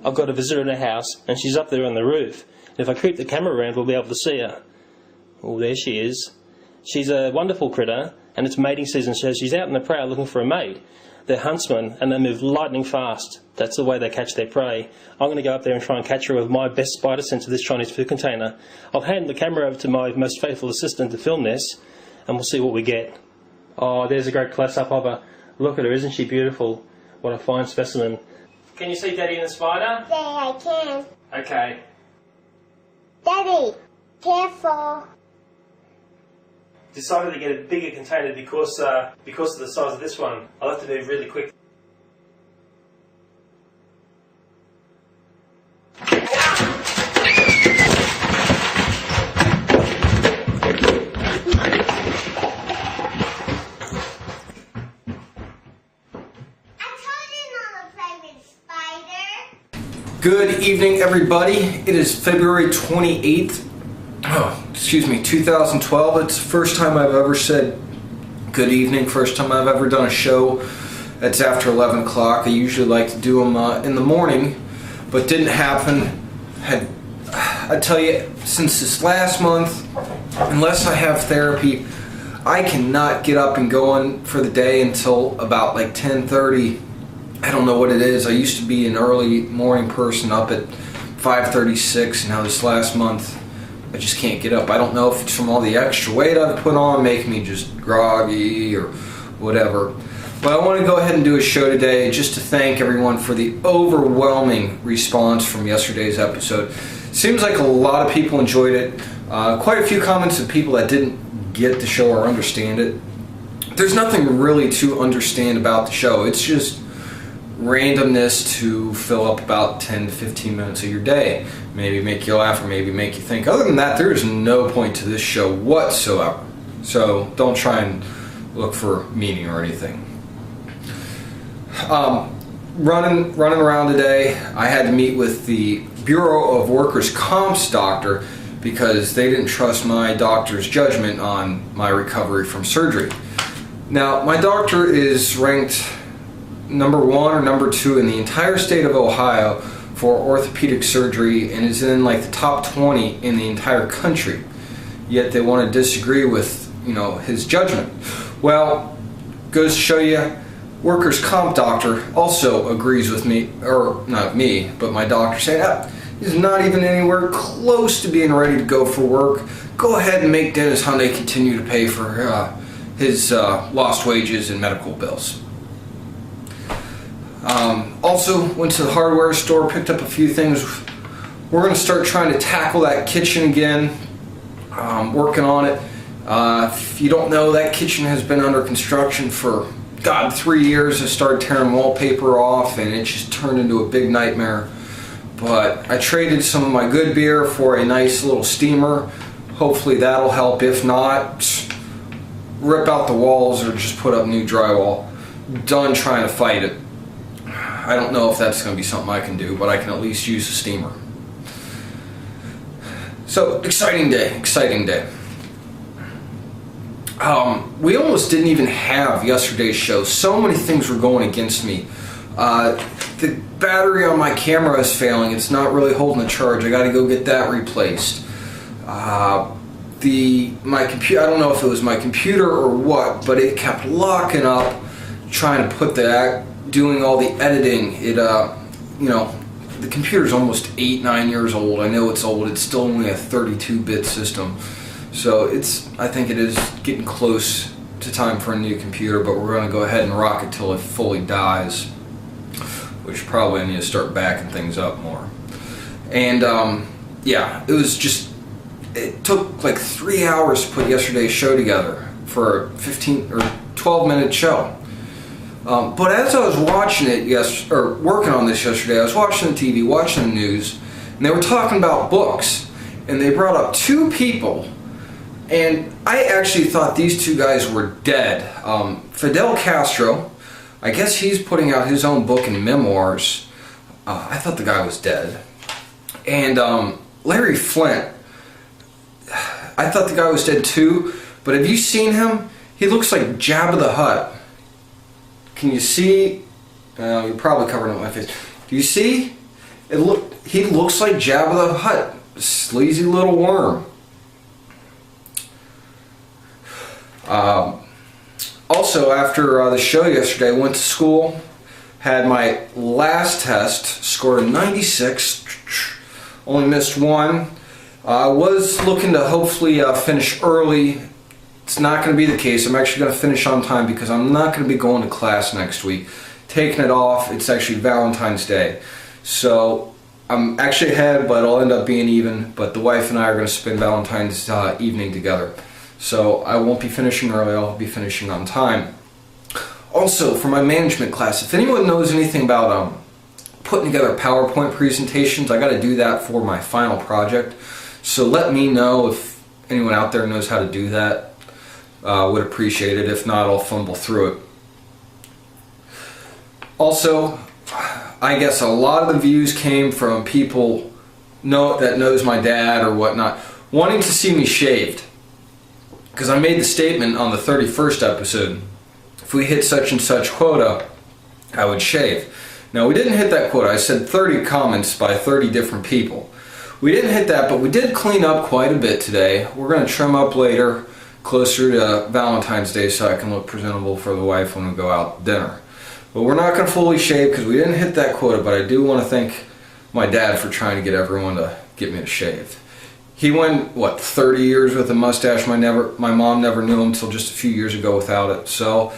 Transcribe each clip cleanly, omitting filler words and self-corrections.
I've got a visitor in the house, and she's up there on the roof. And if I creep the camera around, we'll be able to see her. Oh, there she is. She's a wonderful critter, and it's mating season, so she's out in the prowl looking for a mate. They're huntsmen, and they move lightning fast. That's the way they catch their prey. I'm going to go up there and try and catch her with my best spider sense of this Chinese food container. I'll hand the camera over to my most faithful assistant to film this, and we'll see what we get. Oh, there's a great close-up of her. Look at her, isn't she beautiful? What a fine specimen. Can you see Daddy and the spider? Yeah, I can. Okay. Daddy, careful. Decided to get a bigger container because of the size of this one. I'll have to move really quick. Good evening, everybody. It is February 28th, 2012. It's the first time I've ever said good evening, first time I've ever done a show that's after 11 o'clock. I usually like to do them in the morning, but didn't happen. I tell you, since this last month, unless I have therapy, I cannot get up and going for the day until about like 10:30. I don't know what it is. I used to be an early morning person, up at 5:36. Now this last month, I just can't get up. I don't know if it's from all the extra weight I've put on, making me just groggy or whatever. But I want to go ahead and do a show today just to thank everyone for the overwhelming response from yesterday's episode. Seems like a lot of people enjoyed it. Quite a few comments of people that didn't get the show or understand it. There's nothing really to understand about the show. It's just randomness to fill up about 10 to 15 minutes of your day. Maybe make you laugh or maybe make you think. Other than that, there is no point to this show whatsoever. So don't try and look for meaning or anything. Running around today, I had to meet with the Bureau of Workers' Comp's doctor because they didn't trust my doctor's judgment on my recovery from surgery. Now, my doctor is ranked number 1 or number 2 in the entire state of Ohio for orthopedic surgery and is in like the top 20 in the entire country. Yet they want to disagree with, his judgment. Well, goes to show you, workers' comp doctor also agrees with me, or not me, but my doctor saying, he's not even anywhere close to being ready to go for work. Go ahead and make Dennis Hyundai continue to pay for his lost wages and medical bills. Also went to the hardware store, picked up a few things. We're going to start trying to tackle that kitchen again, working on it. If you don't know, that kitchen has been under construction for 3 years. I started tearing wallpaper off and it just turned into a big nightmare. But I traded some of my good beer for a nice little steamer. Hopefully that'll help. If not, rip out the walls or just put up new drywall. Done trying to fight it. I don't know if that's going to be something I can do, but I can at least use a steamer. So, exciting day, exciting day. We almost didn't even have yesterday's show. So many things were going against me. The battery on my camera is failing. It's not really holding the charge. I got to go get that replaced. My computer, I don't know if it was my computer or what, but it kept locking up trying to put doing all the editing. The computer's almost 8-9 years old. I know it's old. It's still only a 32-bit system. So I think it is getting close to time for a new computer, but we're going to go ahead and rock it till it fully dies, which probably I need to start backing things up more. And it took like 3 hours to put yesterday's show together for a 15 or 12-minute show. But as I was watching it working on this yesterday, I was watching the TV, watching the news, and they were talking about books, and they brought up 2 people, and I actually thought these 2 guys were dead. Fidel Castro, I guess he's putting out his own book and memoirs. I thought the guy was dead. And Larry Flynt, I thought the guy was dead too, but have you seen him? He looks like Jabba the Hutt. Can you see? You're probably covering up my face. Do you see? He looks like Jabba the Hutt, sleazy little worm. Also, after the show yesterday, I went to school, had my last test, scored a 96, only missed one. I was looking to hopefully finish early. It's not going to be the case. I'm actually going to finish on time because I'm not going to be going to class next week. Taking it off, it's actually Valentine's Day. So I'm actually ahead, but I'll end up being even. But the wife and I are going to spend Valentine's evening together. So I won't be finishing early, I'll be finishing on time. Also, for my management class, if anyone knows anything about putting together PowerPoint presentations, I got to do that for my final project. So let me know if anyone out there knows how to do that. Would appreciate it. If not, I'll fumble through it. Also, I guess a lot of the views came from people that knows my dad or whatnot, wanting to see me shaved. Because I made the statement on the 31st episode, if we hit such and such quota, I would shave. Now, we didn't hit that quota. I said 30 comments by 30 different people. We didn't hit that, but we did clean up quite a bit today. We're going to trim up later, closer to Valentine's Day, so I can look presentable for the wife when we go out to dinner. But we're not going to fully shave because we didn't hit that quota, but I do want to thank my dad for trying to get everyone to get me to shave. He went, 30 years with a mustache. My mom never knew him until just a few years ago without it. So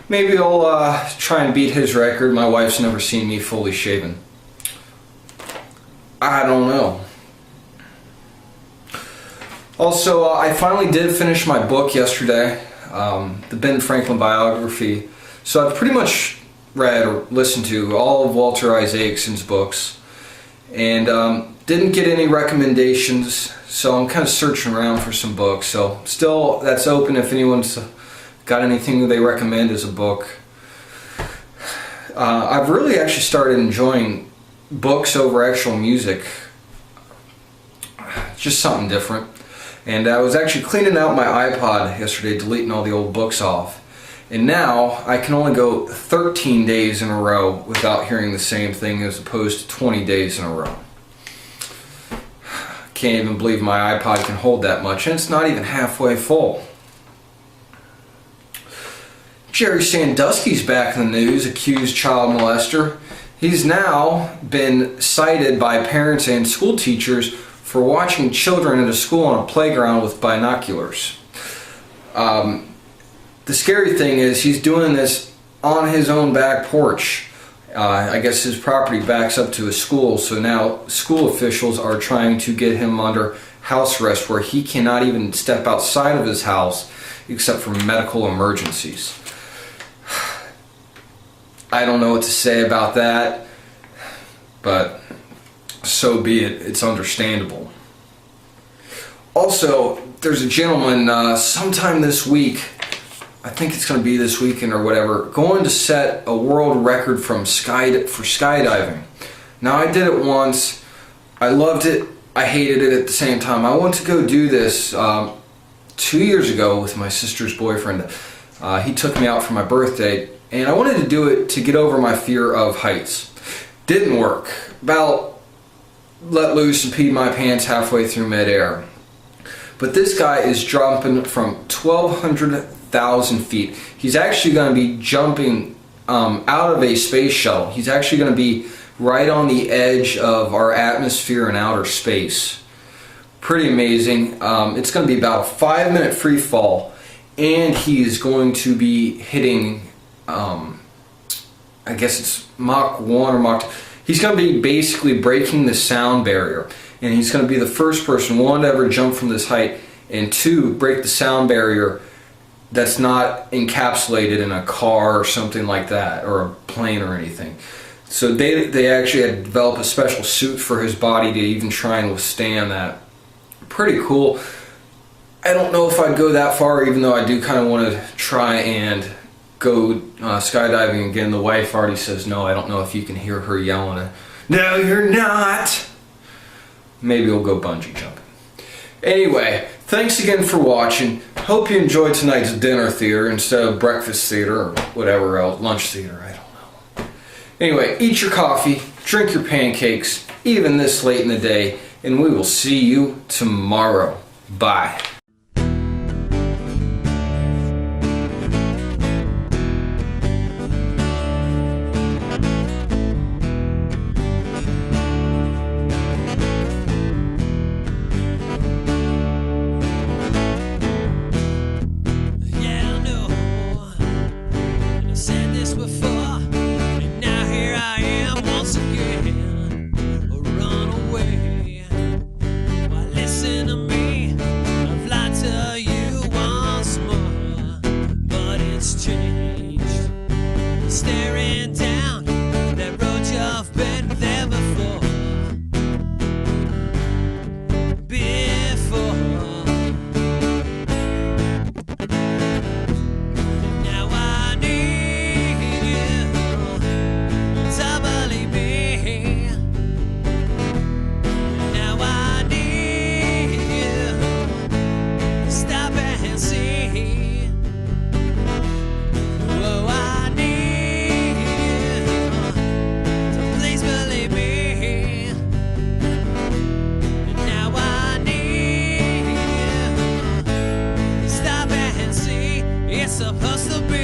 maybe I'll try and beat his record. My wife's never seen me fully shaven. I don't know. Also, I finally did finish my book yesterday, the Ben Franklin biography. So I've pretty much read or listened to all of Walter Isaacson's books. And didn't get any recommendations, so I'm kind of searching around for some books. So still, that's open if anyone's got anything that they recommend as a book. I've really actually started enjoying books over actual music. Just something different. And I was actually cleaning out my iPod yesterday, deleting all the old books off. And now I can only go 13 days in a row without hearing the same thing as opposed to 20 days in a row. Can't even believe my iPod can hold that much, and it's not even halfway full. Jerry Sandusky's back in the news, accused child molester. He's now been cited by parents and school teachers for watching children at a school on a playground with binoculars. The scary thing is he's doing this on his own back porch. I guess his property backs up to a school, so now school officials are trying to get him under house arrest where he cannot even step outside of his house except for medical emergencies. I don't know what to say about that, but so be it. It's understandable. Also, there's a gentleman sometime this week, I think it's going to be this weekend or whatever, going to set a world record for skydiving. Now, I did it once. I loved it. I hated it at the same time. I went to go do this 2 years ago with my sister's boyfriend. He took me out for my birthday, and I wanted to do it to get over my fear of heights. Didn't work. About let loose and peed my pants halfway through midair. But this guy is jumping from 1,200,000 feet. He's actually going to be jumping out of a space shuttle. He's actually going to be right on the edge of our atmosphere in outer space. Pretty amazing. It's going to be about a 5-minute free fall, and he is going to be hitting, I guess it's Mach 1 or Mach 2. He's going to be basically breaking the sound barrier. And he's going to be the first person, one, to ever jump from this height, and two, break the sound barrier that's not encapsulated in a car or something like that, or a plane or anything. So they actually had developed a special suit for his body to even try and withstand that. Pretty cool. I don't know if I'd go that far, even though I do kind of want to try and go skydiving again. The wife already says no. I don't know if you can hear her yelling, "No, you're not." Maybe we'll go bungee jumping. Anyway, thanks again for watching. Hope you enjoyed tonight's dinner theater instead of breakfast theater or whatever else, lunch theater, I don't know. Anyway, eat your coffee, drink your pancakes, even this late in the day, and we will see you tomorrow. Bye. Staring down that road you've been there before. Now I need you to believe me. Now I need you to stop and see. Oh, I need you to please believe me. Now I need you to stop and see. It's supposed to be